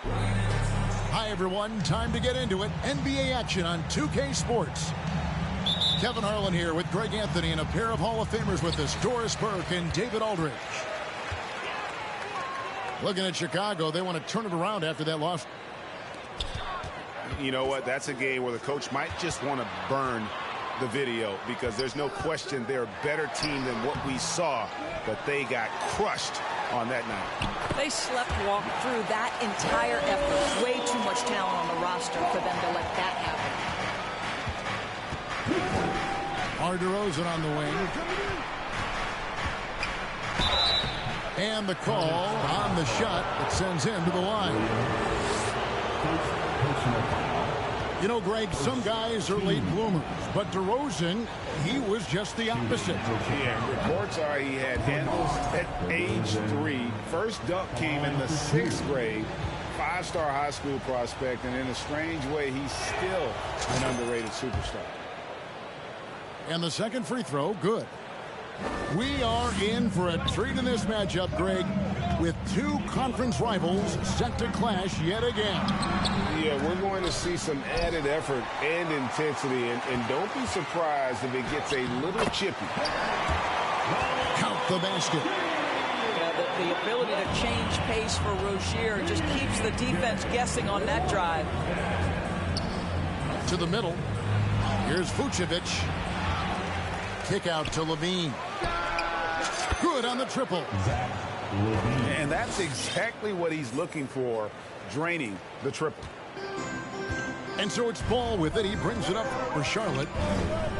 Hi, everyone. Time to get into it. NBA action on 2K Sports. Kevin Harlan here with Greg Anthony and a pair of Hall of Famers with us, Doris Burke and David Aldridge. Looking at Chicago, they want to turn it around after that loss. You know what? That's a game where the coach might just want to burn the video because there's no question they're a better team than what we saw, but they got crushed on that night. They walked through that entire effort. Way too much talent on the roster for them to let that happen. DeRozan on the wing. And the call on the shot that sends him to the line. You know, Greg, some guys are late bloomers, but DeRozan, he was just the opposite. Yeah, reports are he had handles at age 3. First dunk came in the 6th grade. 5-star high school prospect, and in a strange way, he's still an underrated superstar. And the second free throw, good. We are in for a treat in this matchup, Greg, with two conference rivals set to clash yet again. Yeah, we're going to see some added effort and intensity, and don't be surprised if it gets a little chippy. Count the basket. Yeah, the ability to change pace for Rozier just keeps the defense guessing on that drive. To the middle. Here's Vucevic. Kick out to Levine. Good on the triple. And that's exactly what he's looking for, draining the triple. And so it's Ball with it. He brings it up for Charlotte.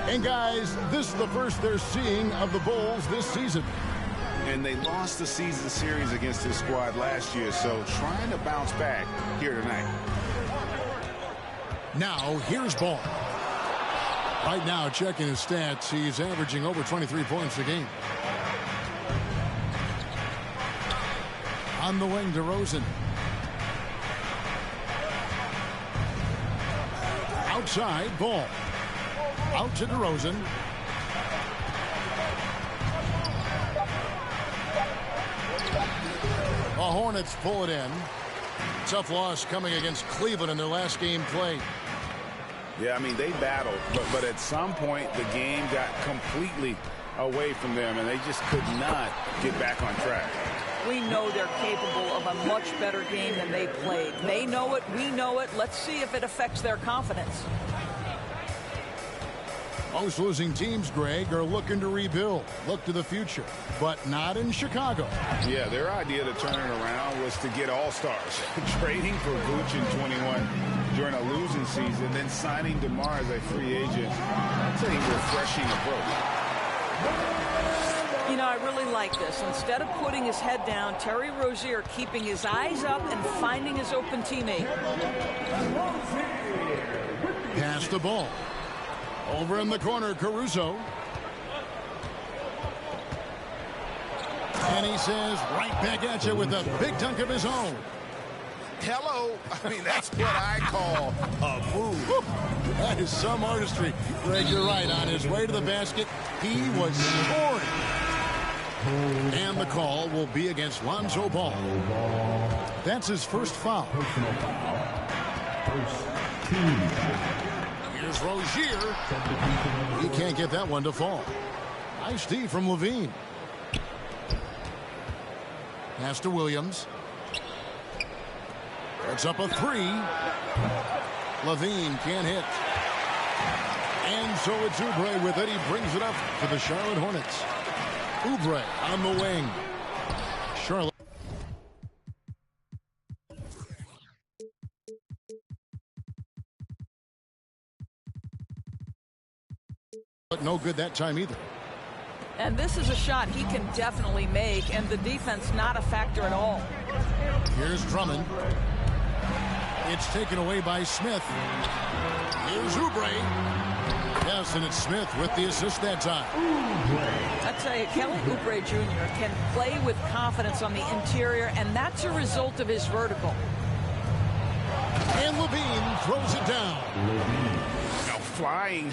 And guys, this is the first they're seeing of the Bulls this season. And they lost the season series against this squad last year, so trying to bounce back here tonight. Now, here's Ball. Right now, checking his stats, he's averaging over 23 points a game. On the wing, DeRozan. Outside, Ball. Out to DeRozan. The Hornets pull it in. Tough loss coming against Cleveland in their last game played. Yeah, I mean, they battled, but at some point the game got completely away from them, and they just could not get back on track. We know they're capable of a much better game than they played. They know it, we know it. Let's see if it affects their confidence. Most losing teams, Greg, are looking to rebuild, look to the future, but not in Chicago. Yeah, their idea to turn it around was to get all-stars. Trading for Vooch in 21 during a losing season, then signing DeMar as a free agent. That's a refreshing approach. You know, I really like this. Instead of putting his head down, Terry Rozier keeping his eyes up and finding his open teammate. Pass the ball. Over in the corner, Caruso. And he says, right back at you with a big dunk of his own. Hello. I mean, that's what I call a move. That is some artistry. Greg, you're right. On his way to the basket, he was scoring. And the call will be against Lonzo Ball. That's his first foul. Here's Rozier. He can't get that one to fall. Nice D from Levine. Pass to Williams. It's up a 3. Levine can't hit. And so it's Oubre with it. He brings it up to the Charlotte Hornets. Oubre on the wing. Charlotte. But no good that time either. And this is a shot he can definitely make, and the defense not a factor at all. Here's Drummond. It's taken away by Smith. Here's Oubre. Yes, and it's Smith with the assist that time. I tell you, Kelly Oubre Jr. can play with confidence on the interior, and that's a result of his vertical. And Levine throws it down. Now flying.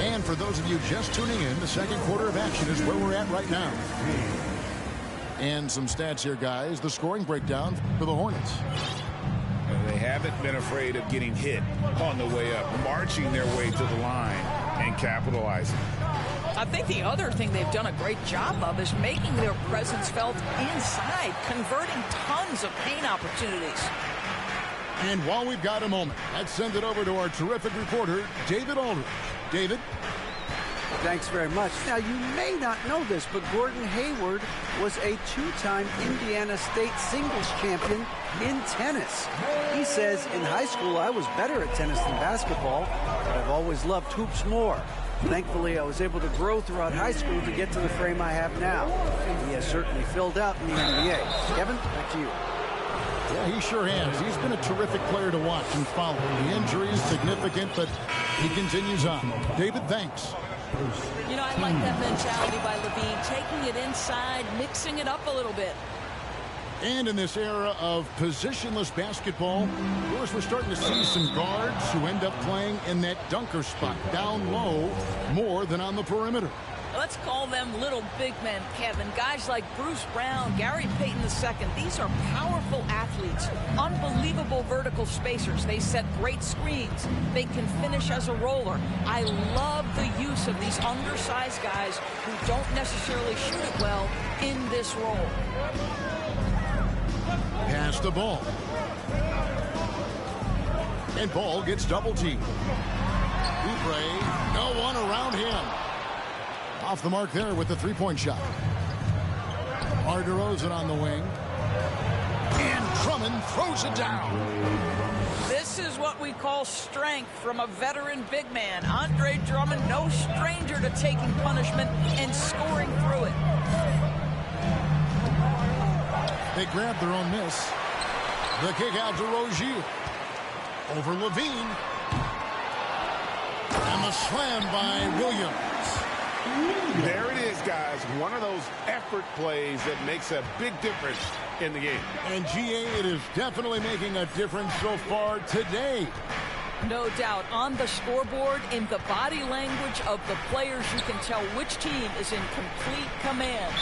And for those of you just tuning in, the second quarter of action is where we're at right now. And some stats here, guys. The scoring breakdown for the Hornets. They haven't been afraid of getting hit on the way up, marching their way to the line and capitalizing. I think the other thing they've done a great job of is making their presence felt inside, converting tons of paint opportunities. And while we've got a moment, let's send it over to our terrific reporter, David Aldridge. David? Thanks very much. Now, you may not know this, but Gordon Hayward was a two-time Indiana State singles champion in tennis. He says, in high school, I was better at tennis than basketball, but I've always loved hoops more. Thankfully, I was able to grow throughout high school to get to the frame I have now. He has certainly filled out in the NBA. Kevin, back to you. Yeah, he sure has. He's been a terrific player to watch and follow. The injury is significant, but he continues on. David, thanks. You know, I like that mentality by Levine, taking it inside, mixing it up a little bit. And in this era of positionless basketball, of course, we're starting to see some guards who end up playing in that dunker spot, down low, more than on the perimeter. Let's call them little big men, Kevin. Guys like Bruce Brown, Gary Payton II. These are powerful athletes, unbelievable vertical spacers. They set great screens. They can finish as a roller. I love the use of these undersized guys who don't necessarily shoot it well in this role. Pass the ball. And Ball gets double teamed. Oubre, no one around him. Off the mark there with the three-point shot. DeRozan on the wing. And Drummond throws it down. This is what we call strength from a veteran big man. Andre Drummond, no stranger to taking punishment and scoring through it. They grab their own miss. The kick out to Rozier. Over Levine. And the slam by Williams. There it is, guys. One of those effort plays that makes a big difference in the game. And GA, it is definitely making a difference so far today. No doubt. On the scoreboard, in the body language of the players, you can tell which team is in complete command.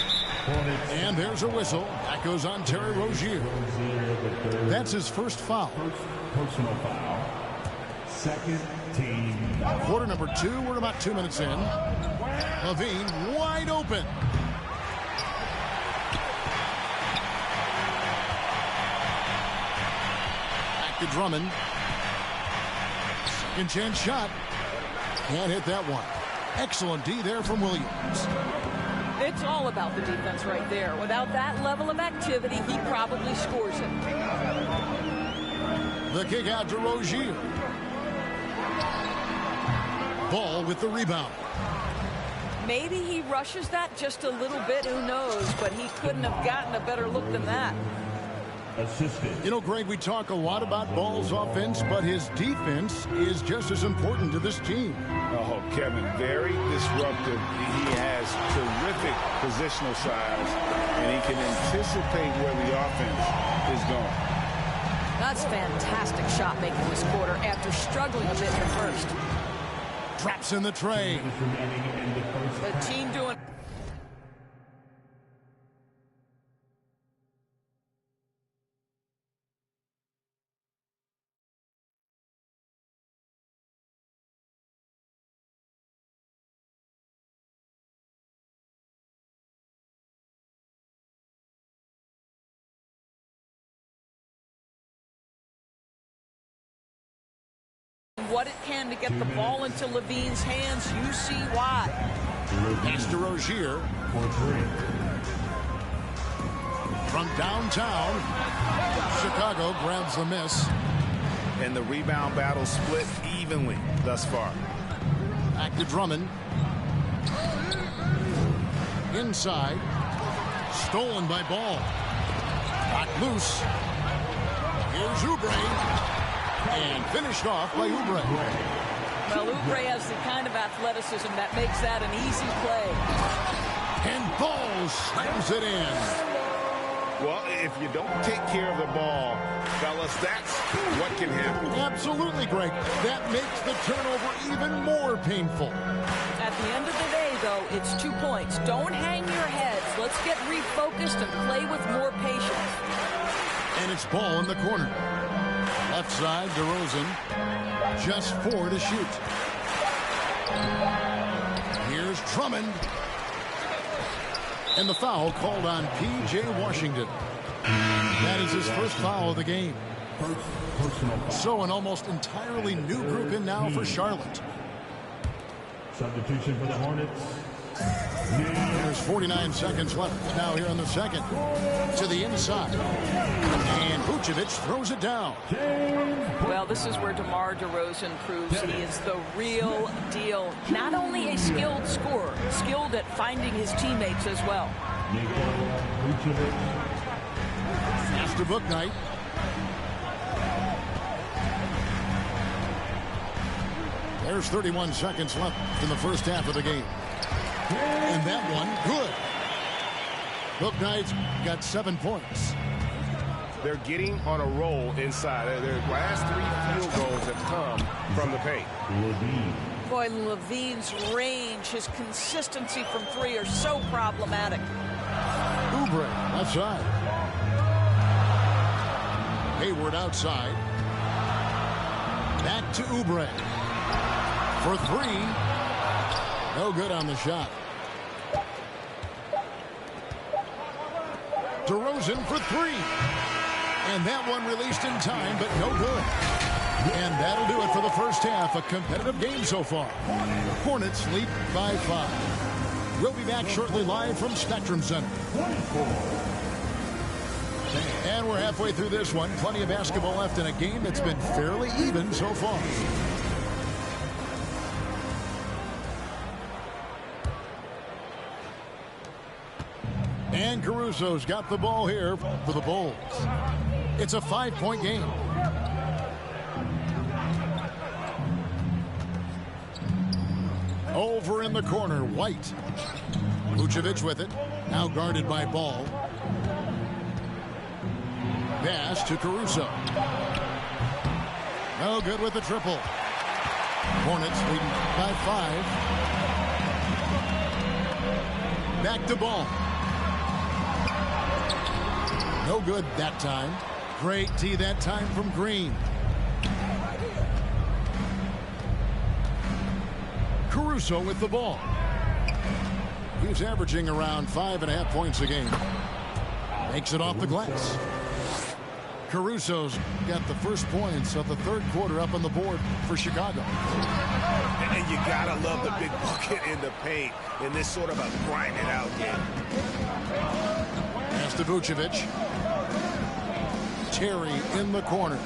And there's a whistle. That goes on Terry Rozier. That's his first foul. Personal foul. Second team. Quarter number 2. We're about 2 minutes in. Levine wide open. Back to Drummond. Second chance shot. Can't hit that one. Excellent D there from Williams. It's all about the defense right there. Without that level of activity, he probably scores it. The kick out to Rozier. Ball with the rebound. Maybe he rushes that just a little bit, who knows, but he couldn't have gotten a better look than that. Assisted. You know, Greg, we talk a lot about Ball's offense, but his defense is just as important to this team. Oh, Kevin, very disruptive. He has terrific positional size, and he can anticipate where the offense is going. That's fantastic shot making this quarter after struggling a bit in the first. Traps in the tray. The team doing... what it can to get the ball into Levine's hands. You see why. Pass to Rozier. From downtown, Chicago grabs the miss. And the rebound battle split evenly thus far. Back to Drummond. Inside. Stolen by Ball. Knocked loose. Here's Oubre. And finished off by Oubre. Well, Oubre has the kind of athleticism that makes that an easy play. And Ball slams it in. Well, if you don't take care of the ball, fellas, that's what can happen. Absolutely, Greg. That makes the turnover even more painful. At the end of the day, though, it's 2 points. Don't hang your heads. Let's get refocused and play with more patience. And it's ball in the corner. Left side, DeRozan. Just 4 to shoot. Here's Drummond. And the foul called on P.J. Washington. That is his first foul of the game. So an almost entirely new group in now for Charlotte. Substitution for the Hornets. There's 49 seconds left now here in the second. To the inside. And Vucevic throws it down. Well, this is where DeMar DeRozan proves he is the real deal. Not only a skilled scorer, skilled at finding his teammates as well. Master Booknight. There's 31 seconds left in the first half of the game. And that one, good. Booknight's got 7 points. They're getting on a roll inside. Their last 3 field goals have come from the paint. Boy, Levine's range, his consistency from 3 are so problematic. Oubre, left side. Hayward outside. Back to Oubre. For 3. No good on the shot. DeRozan for 3. And that one released in time, but no good. And that'll do it for the first half. A competitive game so far. Hornets lead by 5. We'll be back shortly live from Spectrum Center. And we're halfway through this one. Plenty of basketball left in a game that's been fairly even so far. And Caruso's got the ball here for the Bulls. It's a 5-point game. Over in the corner, White. Vucevic with it. Now guarded by Ball. Pass to Caruso. No good with the triple. Hornets leading by 5. Back to Ball. No good that time. Great D that time from Green. Caruso with the ball. He's averaging around 5.5 points a game. Makes it off the glass. Caruso's got the first points of the third quarter up on the board for Chicago. And you gotta love the big bucket in the paint in this sort of a grind it out game. Pass to Vucevic. Terry in the corner.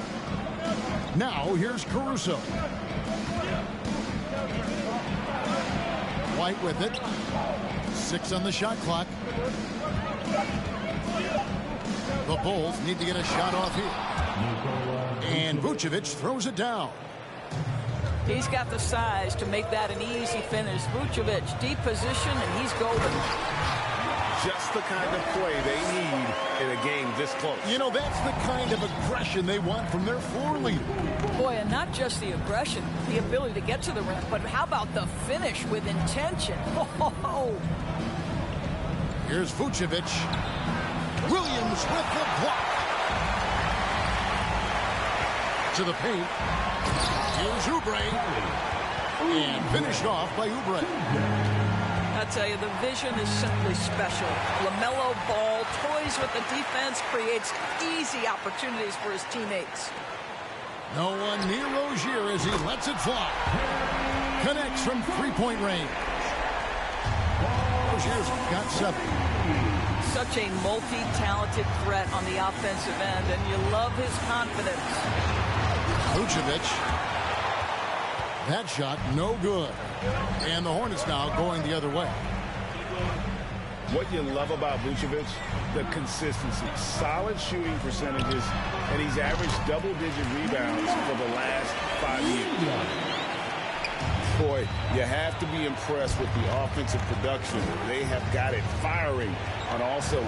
Now here's Caruso. White with it. 6 on the shot clock. The Bulls need to get a shot off here. And Vucevic throws it down. He's got the size to make that an easy finish. Vucevic, deep position, and he's golden. Just the kind of play they need in a game this close. You know, that's the kind of aggression they want from their floor leader. Boy, and not just the aggression, the ability to get to the rim, but how about the finish with intention? Oh. Here's Vucevic. Williams with the block. To the paint. Here's Oubre. And finished off by Oubre. I tell you, the vision is simply special. LaMelo Ball toys with the defense, creates easy opportunities for his teammates. No one near Rozier as he lets it fly. Connects from 3-point range. Rozier's got 7. Such a multi-talented threat on the offensive end, and you love his confidence. Vucevic. That shot, no good. And the Hornets now going the other way. What you love about Vucevic, the consistency. Solid shooting percentages, and he's averaged double-digit rebounds for the last 5 years. Boy, you have to be impressed with the offensive production. They have got it firing on also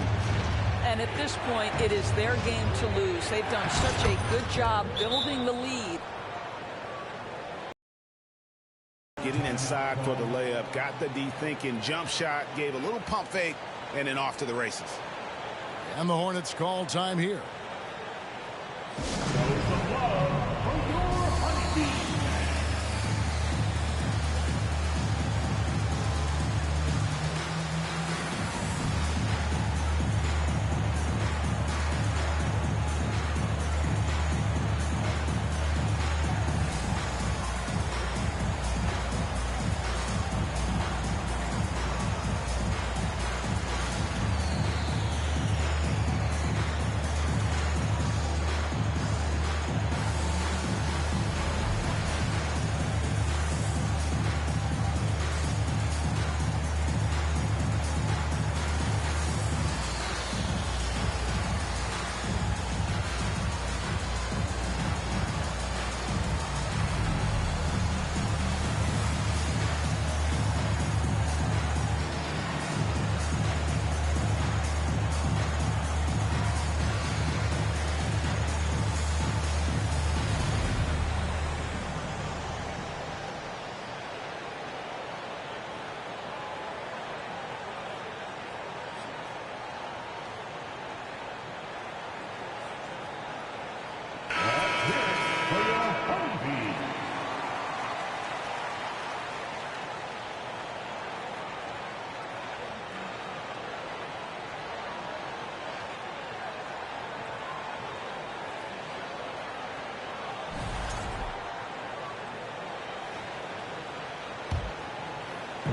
And at this point, it is their game to lose. They've done such a good job building the lead. Getting inside for the layup, got the D thinking, jump shot, gave a little pump fake, and then off to the races. And the Hornets call time here.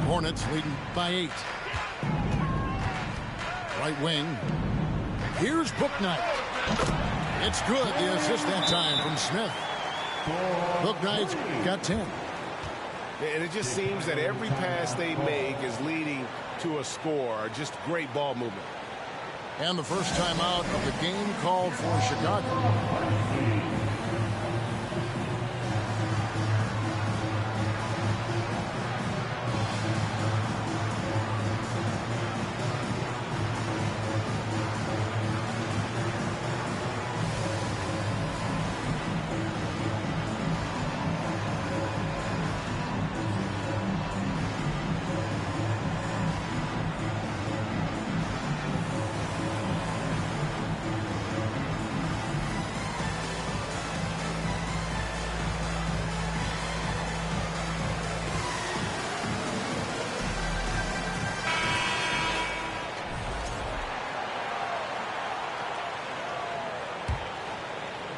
Hornets leading by 8. Right wing. Here's Bouknight. It's good. The assist that time from Smith. Bouknight's got 10. And it just seems that every pass they make is leading to a score. Just great ball movement. And the first time out of the game called for Chicago.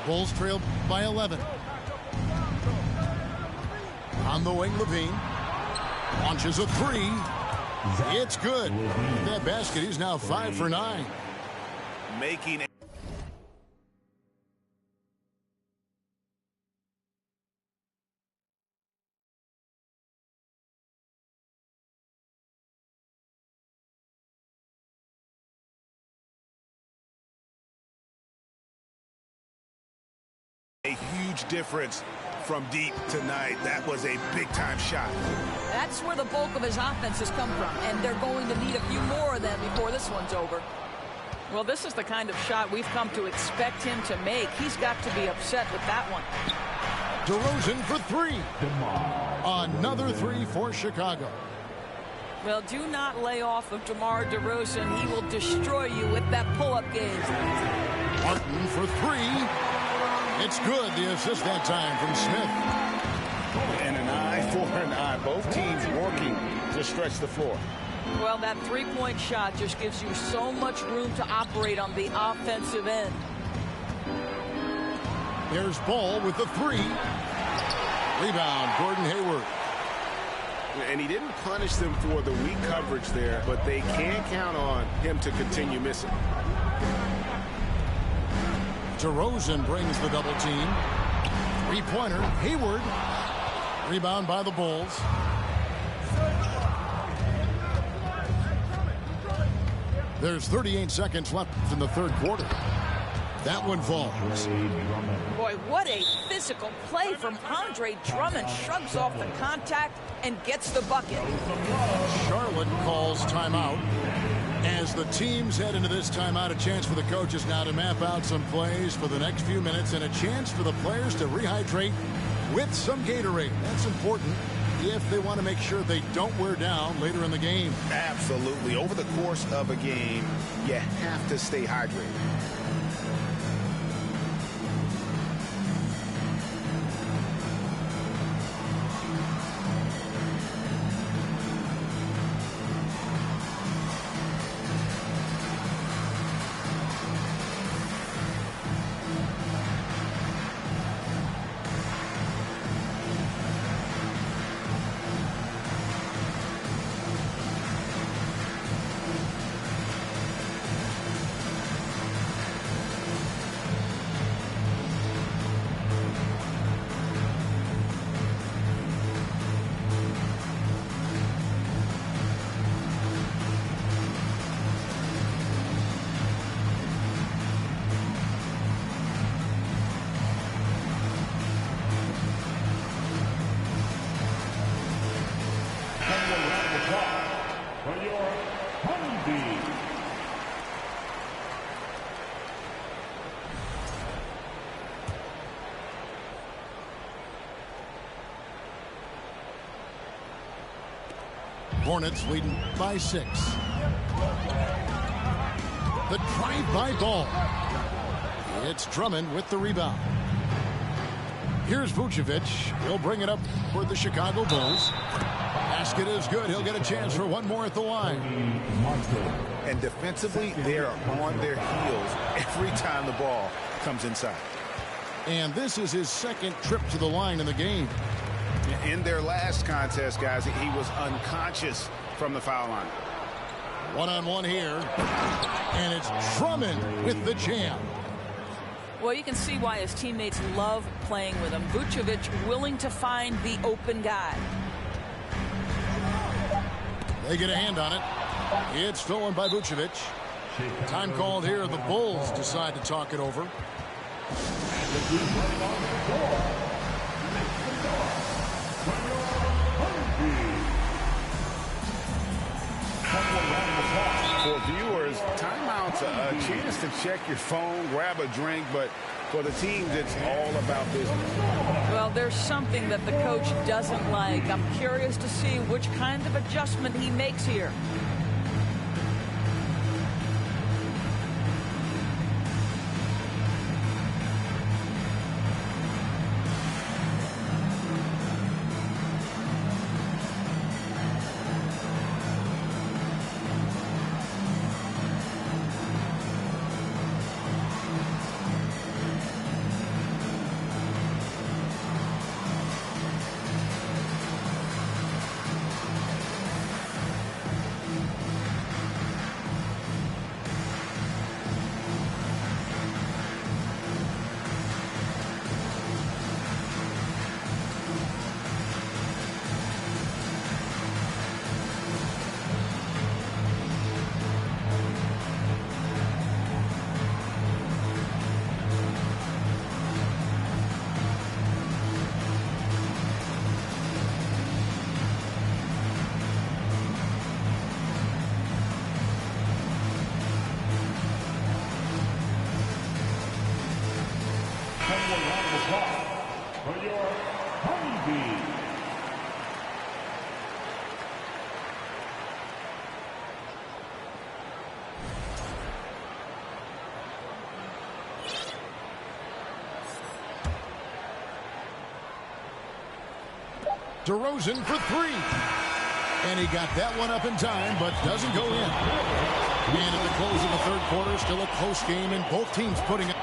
Bulls trail by 11. On the wing, Levine launches a 3. It's good. With that basket, he's now 5 for 9. Making a huge difference from deep tonight. That was a big-time shot. That's where the bulk of his offense has come from, and they're going to need a few more of them before this one's over. Well, this is the kind of shot we've come to expect him to make. He's got to be upset with that one. DeRozan for 3. Another 3 for Chicago. Well, do not lay off of DeMar DeRozan. He will destroy you with that pull-up game. Martin for 3. It's good. The assist that time from Smith. And an eye for an eye. Both teams working to stretch the floor. Well, that three-point shot just gives you so much room to operate on the offensive end. There's Ball with the 3. Rebound, Gordon Hayward. And he didn't punish them for the weak coverage there, but they can count on him to continue missing. DeRozan brings the double team. 3-pointer, Hayward. Rebound by the Bulls. There's 38 seconds left in the third quarter. That one falls. Boy, what a physical play from Andre Drummond. Shrugs off the contact and gets the bucket. Charlotte calls timeout. As the teams head into this timeout, a chance for the coaches now to map out some plays for the next few minutes and a chance for the players to rehydrate with some Gatorade. That's important if they want to make sure they don't wear down later in the game. Absolutely. Over the course of a game, you have to stay hydrated. Hornets leading by 6. The drive-by ball. It's Drummond with the rebound. Here's Vucevic. He'll bring it up for the Chicago Bulls. Basket is good. He'll get a chance for one more at the line. And defensively, they're on their heels every time the ball comes inside. And this is his second trip to the line in the game. In their last contest, guys, he was unconscious from the foul line. One-on-one here. And it's Drummond with the jam. Well, you can see why his teammates love playing with him. Vucevic willing to find the open guy. They get a hand on it. It's stolen by Vucevic. Time called here. The Bulls decide to talk it over. For viewers, timeout's a chance to check your phone, grab a drink, but for the teams, it's all about business. Well, there's something that the coach doesn't like. I'm curious to see which kind of adjustment he makes here. DeRozan for 3. And he got that one up in time, but doesn't go in. And at the close of the third quarter, still a close game, and both teams putting it.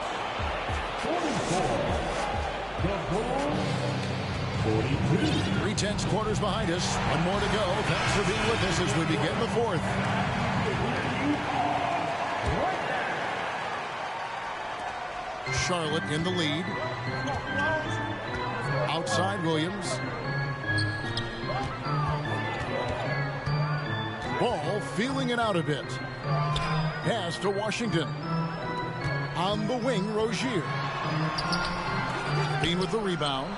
3/10 quarters behind us. One more to go. Thanks for being with us as we begin the fourth. Charlotte in the lead. Outside Williams. Ball feeling it out a bit. Pass to Washington. On the wing, Rozier. Bean with the rebound.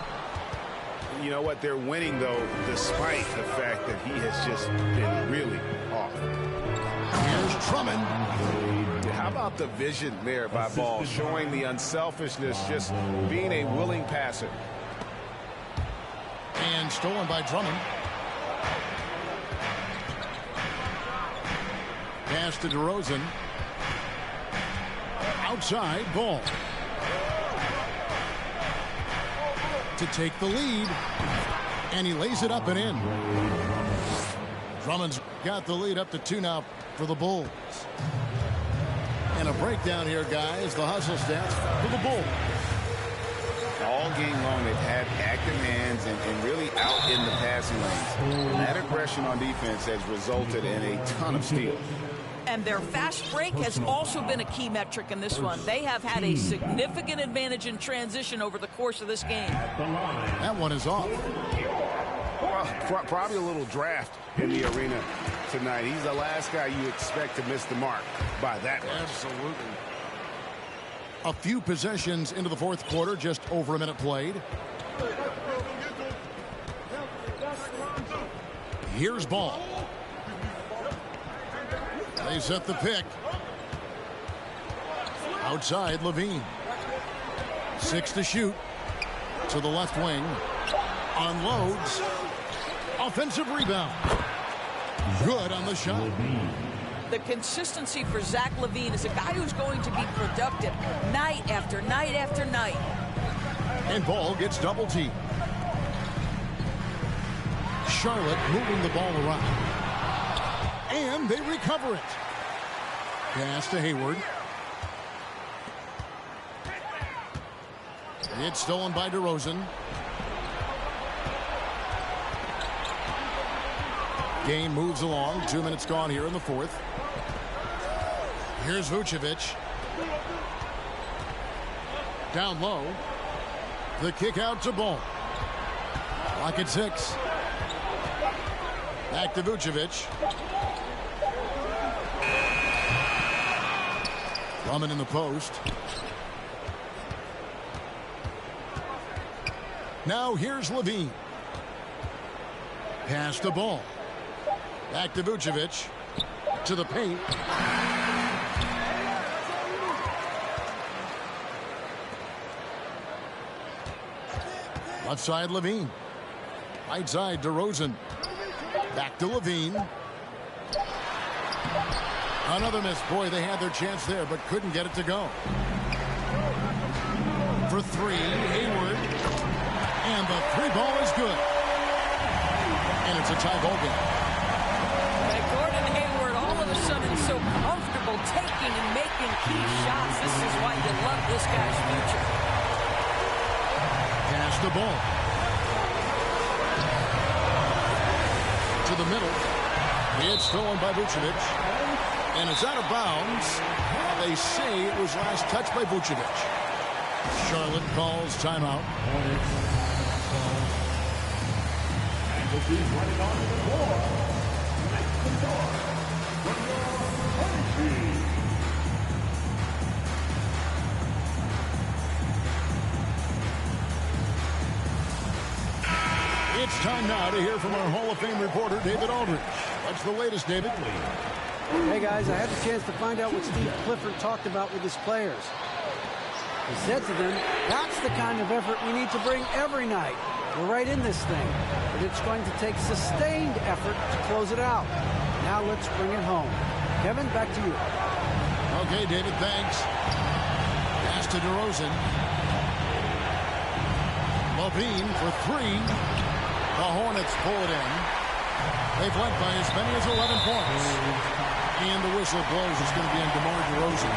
You know what? They're winning, though, despite the fact that he has just been really off. Here's Drummond. How about the vision there by Ball, showing the unselfishness, just being a willing passer. And stolen by Drummond. Pass to DeRozan. Outside, Ball. To take the lead. And he lays it up and in. Drummond's got the lead up to 2 now for the Bulls. And a breakdown here, guys. The hustle stats for the Bulls. All game long, they've had active hands and really out in the passing lanes. And that aggression on defense has resulted in a ton of steals. And their fast break has also been a key metric in this one. They have had a significant advantage in transition over the course of this game. That one is off. Well, probably a little draft in the arena tonight. He's the last guy you expect to miss the mark by that much. Absolutely. A few possessions into the fourth quarter, just over a minute played. Here's Ball. They set the pick. Outside, Levine. 6 to shoot. To the left wing. Unloads. Offensive rebound. Good on the shot. The consistency for Zach LaVine is a guy who's going to be productive night after night after night. And Ball gets double teamed. Charlotte moving the ball around. And they recover it. Pass to Hayward. It's stolen by DeRozan. Game moves along. 2 minutes gone here in the fourth. Here's Vucevic. Down low. The kick out to Ball. Clock at 6. Back to Vucevic. Drummond in the post. Now here's Levine. Pass to Ball. Back to Vucevic. To the paint. Left side, Levine. Right side, DeRozan. Back to Levine. Another miss. Boy, they had their chance there, but couldn't get it to go. For 3, Hayward. And the 3 ball is good. And it's a tie ball game. And Gordon Hayward all of a sudden so comfortable taking and making key shots. This is why you love this guy's future. Pass the ball. To the middle. It's stolen by Vucevic. And it's out of bounds. They say it was last touched by Vucevic. Charlotte calls timeout. It's time now to hear from our Hall of Fame reporter, David Aldridge. What's the latest, David? Hey, guys, I had the chance to find out what Steve Clifford talked about with his players. He said to them, that's the kind of effort we need to bring every night. We're right in this thing, but it's going to take sustained effort to close it out. Now let's bring it home. Kevin, back to you. Okay, David, thanks. Pass to DeRozan. Levine for 3. The Hornets pull it in. They've led by as many as 11 points. And the whistle blows. It's going to be on DeMar DeRozan.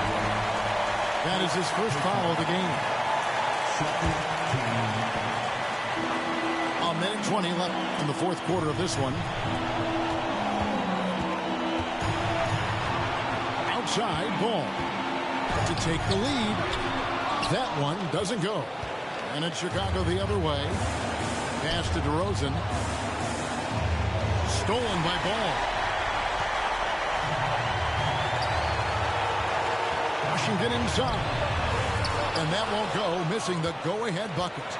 That is his first foul of the game. A minute 20 left in the fourth quarter of this one. Outside, Ball. To take the lead. That one doesn't go. And it's Chicago the other way. Pass to DeRozan. Stolen by Ball. Washington inside. And that won't go, missing the go-ahead bucket.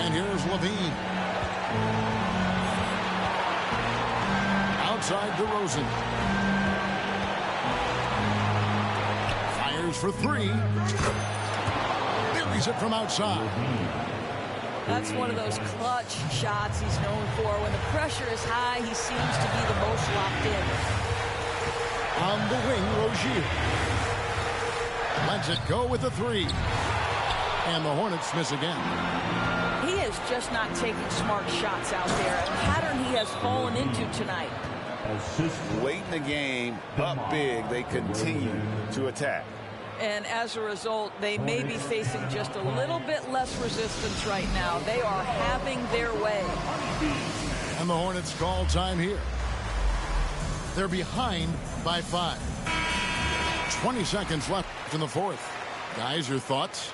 And here's Levine. inside DeRozan. Fires for three. Buries it from outside. That's one of those clutch shots he's known for. When the pressure is high, he seems to be the most locked in. On the wing, Rozier. Lets it go with the three. And the Hornets miss again. He is just not taking smart shots out there. A pattern he has fallen into tonight. Late in the game, up big, they continue to attack. And as a result, they may be facing just a little bit less resistance right now. They are having their way. And the Hornets call time here. They're behind by 5. 20 seconds left in the fourth. Guys, your thoughts?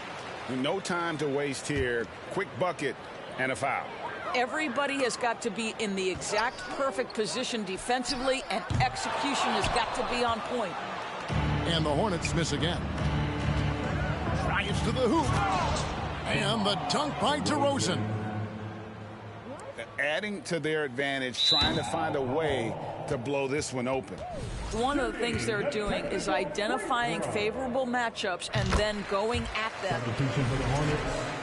No time to waste here. Quick bucket and a foul. Everybody has got to be in the exact perfect position defensively, and execution has got to be on point. And the Hornets miss again. Drives to the hoop. And the dunk by DeRozan. Adding to their advantage, trying to find a way to blow this one open. One of the things they're doing is identifying favorable matchups and then going at them. Substitution for the Hornets.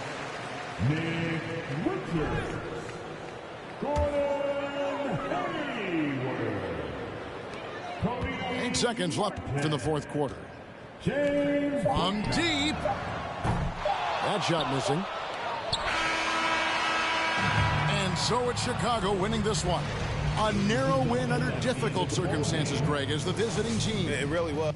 Nick Richards. Gordon Hayward. 8 seconds left in the fourth quarter. James On deep. That shot missing. And so it's Chicago winning this one. A narrow win under difficult circumstances, Greg, as the visiting team. It really was.